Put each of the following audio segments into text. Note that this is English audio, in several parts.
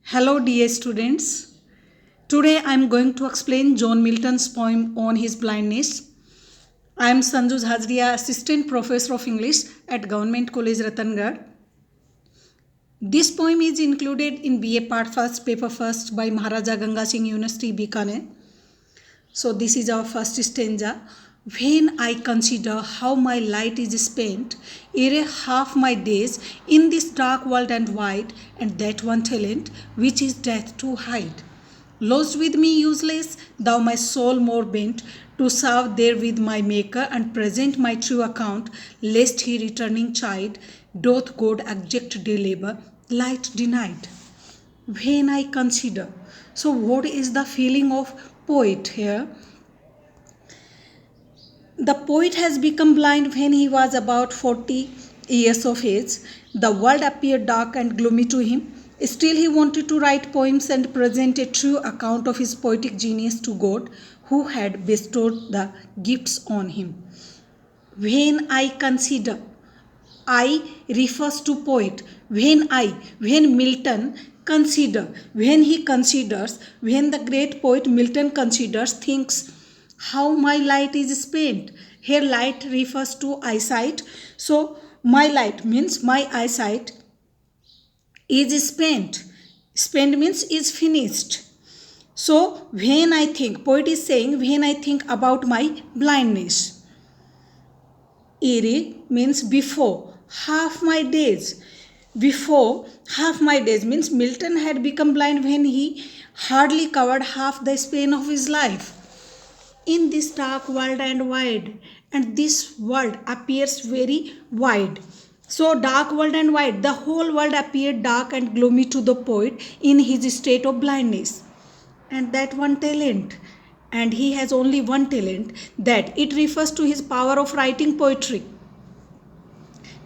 Hello dear students. Today I am going to explain John Milton's poem on his blindness. I am Sanju Hazria, Assistant Professor of English at Government College Ratangad. This poem is included in BA Part First, Paper First by Maharaja Ganga Singh University, Bikaner. So this is our first stanza. When I consider how my light is spent, ere half my days in this dark world and wide, and that one talent which is death to hide. Lost with me useless, thou my soul more bent, to serve there with my Maker and present my true account, lest he returning chide, doth God exact day labor, light denied. When I consider. So what is the feeling of poet here? The poet has become blind when he was about 40 years of age. The world appeared dark and gloomy to him. Still, he wanted to write poems and present a true account of his poetic genius to God, who had bestowed the gifts on him. When I consider, I refers to poet. When Milton consider, when he considers, when the great poet Milton considers, thinks how my light is spent. Here light refers to eyesight. So my light means my eyesight is spent. Spent means is finished. So when I think, poet is saying when I think about my blindness. Ere means before. Half my days. Before half my days means Milton had become blind when he hardly covered half the span of his life. In this dark world and wide, and this world appears very wide. So dark world and wide, the whole world appeared dark and gloomy to the poet in his state of blindness. And that one talent, and he has only one talent, that it refers to his power of writing poetry.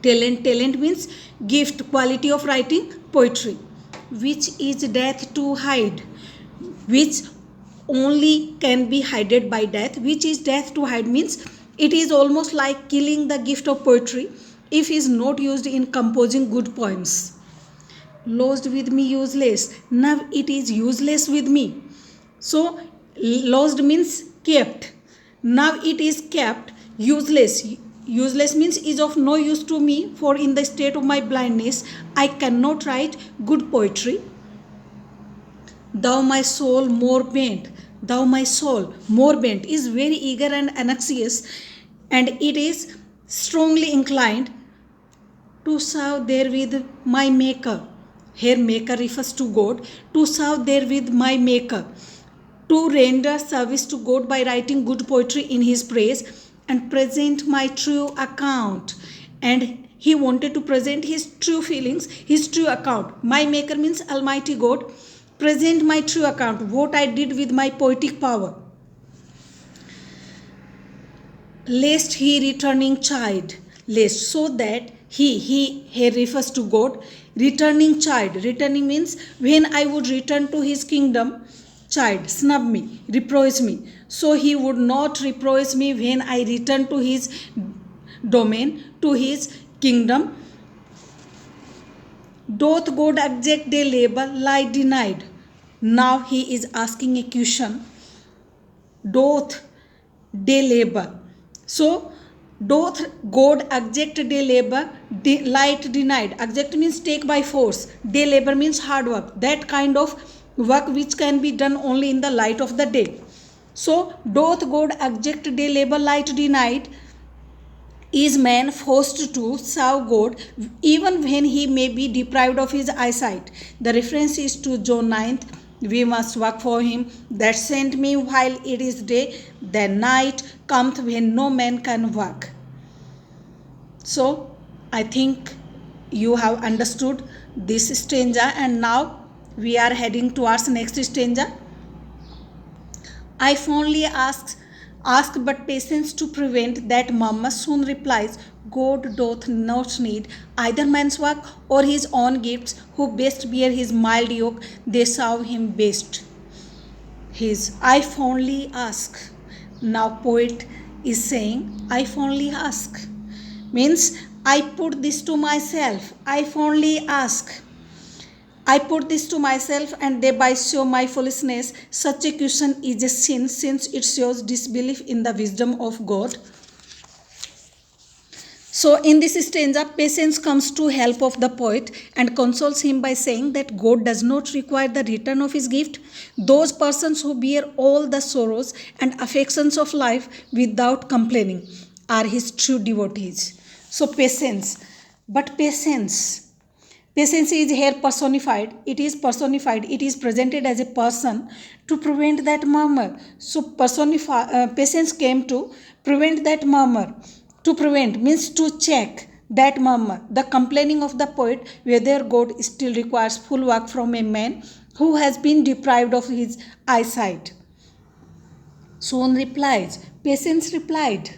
Talent means gift, quality of writing poetry, which is death to hide, which only can be hidden by death. Which is death to hide means it is almost like killing the gift of poetry if it is not used in composing good poems. Lost with me useless, now it is useless with me. So lost means kept, now it is kept. Useless means is of no use to me, for in the state of my blindness I cannot write good poetry. Thou my soul more bent, thou my soul more bent is very eager and anxious, and it is strongly inclined to serve there with my Maker. Here Maker refers to God. To serve there with my Maker, to render service to God by writing good poetry in his praise and present my true account. And he wanted to present his true feelings, his true account. My Maker means Almighty God. Present my true account, what I did with my poetic power. Lest he returning child, lest, so that he here refers to God. Returning child, returning means when I would return to his kingdom, child, snub me, reproach me. So he would not reproach me when I return to his domain, to his kingdom. Doth God exact day labor lie denied. Now he is asking a question. Doth day labor. So doth God exact day labor light denied. Exact means take by force. Day labor means hard work. That kind of work which can be done only in the light of the day. So doth God exact day labor light denied. Is man forced to serve God even when he may be deprived of his eyesight? The reference is to John 9th. We must work for him that sent me while it is day, then night cometh when no man can work. So I think you have understood this stanza, and now we are heading towards next stanza. I fondly ask but patience to prevent that murmur soon replies, God doth not need either man's work or his own gifts, who best bear his mild yoke, they serve him best. His I fondly ask. Now poet is saying I fondly ask. Means I put this to myself. I fondly ask. I put this to myself and thereby show my foolishness. Such a question is a sin since it shows disbelief in the wisdom of God. So in this stanza, Patience comes to help of the poet and consoles him by saying that God does not require the return of his gift. Those persons who bear all the sorrows and affections of life without complaining are his true devotees. So patience, but patience is here personified. It is personified. It is presented as a person to prevent that murmur. So patience came to prevent that murmur. To prevent means to check that murmur, the complaining of the poet whether God still requires full work from a man who has been deprived of his eyesight. Soon replies, Patience replied.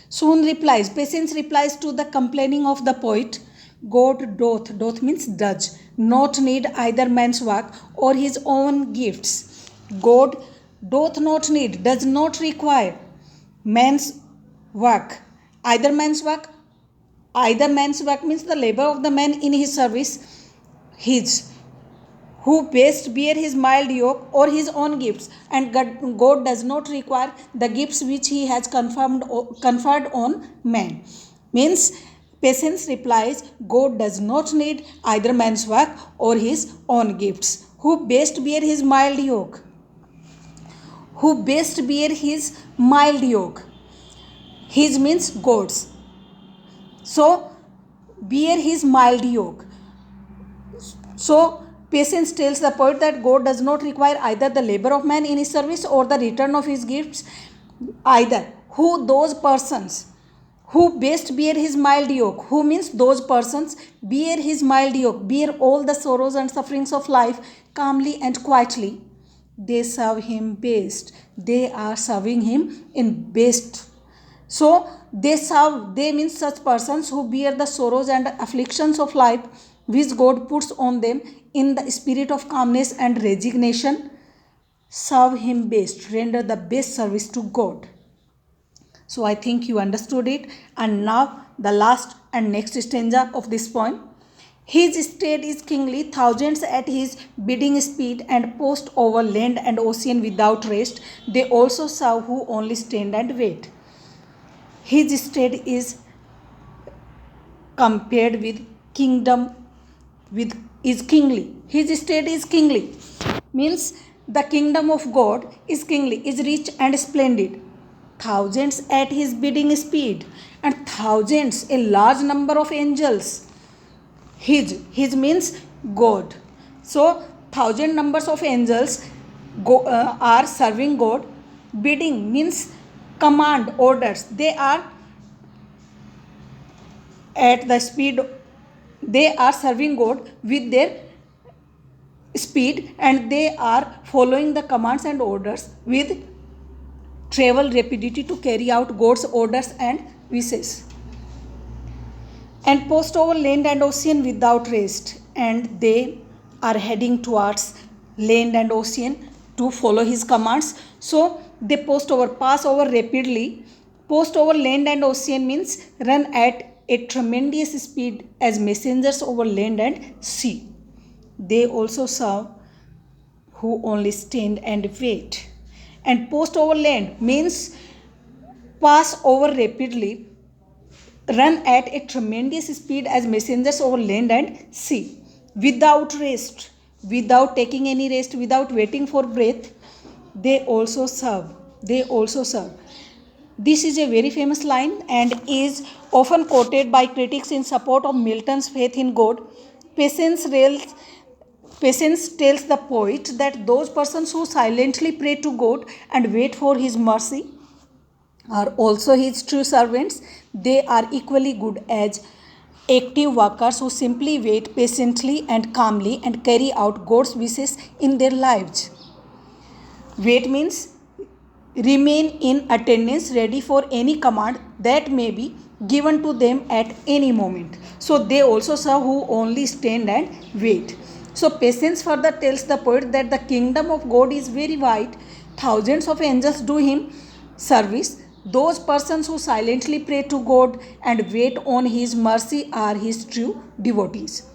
Soon replies, Patience replies to the complaining of the poet. God doth means does, not need either man's work or his own gifts. God doth not need, does not require man's work. Either man's work means the labor of the man in his service, his, who best bear his mild yoke or his own gifts, and God does not require the gifts which he has conferred on man. Means Patience replies, God does not need either man's work or his own gifts, who best bear his mild yoke. Who best bear his mild yoke. His means God's. So, bear his mild yoke. So, Patience tells the poet that God does not require either the labor of man in his service or the return of his gifts, either. Who those persons who best bear his mild yoke, who means those persons bear his mild yoke, bear all the sorrows and sufferings of life calmly and quietly, they serve him best. They are serving him in best. So they means such persons who bear the sorrows and afflictions of life which God puts on them in the spirit of calmness and resignation, serve him best, render the best service to God. So I think you understood it. And now the last and next stanza of this poem. His state is kingly, thousands at his bidding speed, and post over land and ocean without rest. They also serve who only stand and wait. His state is compared with kingdom, with is kingly. His state is kingly, means the kingdom of God is kingly, is rich and splendid. Thousands at his bidding speed, and thousands, a large number of angels. His means God. So thousand numbers of angels are serving God. Bidding means command, orders. They are at the speed, they are serving God with their speed, and they are following the commands and orders with travel rapidity to carry out God's orders and wishes. And post over land and ocean without rest, and they are heading towards land and ocean to follow his commands. So they pass over rapidly. Post over land and ocean means run at a tremendous speed as messengers over land and sea. They also serve who only stand and wait. And post over land means pass over rapidly, run at a tremendous speed as messengers over land and sea, without rest, without taking any rest, without waiting for breath. They also serve. This is a very famous line and is often quoted by critics in support of Milton's faith in God. Patience tells the poet that those persons who silently pray to God and wait for his mercy are also his true servants. They are equally good as active workers who simply wait patiently and calmly and carry out God's wishes in their lives. Wait means remain in attendance, ready for any command that may be given to them at any moment. So they also serve who only stand and wait. So Patience further tells the poet that the kingdom of God is very wide. Thousands of angels do him service. Those persons who silently pray to God and wait on his mercy are his true devotees.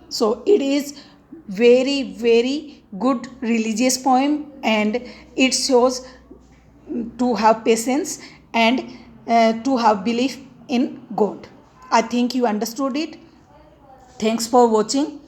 So it is very good religious poem, and it shows to have patience and to have belief in God. I think you understood it. Thanks for watching.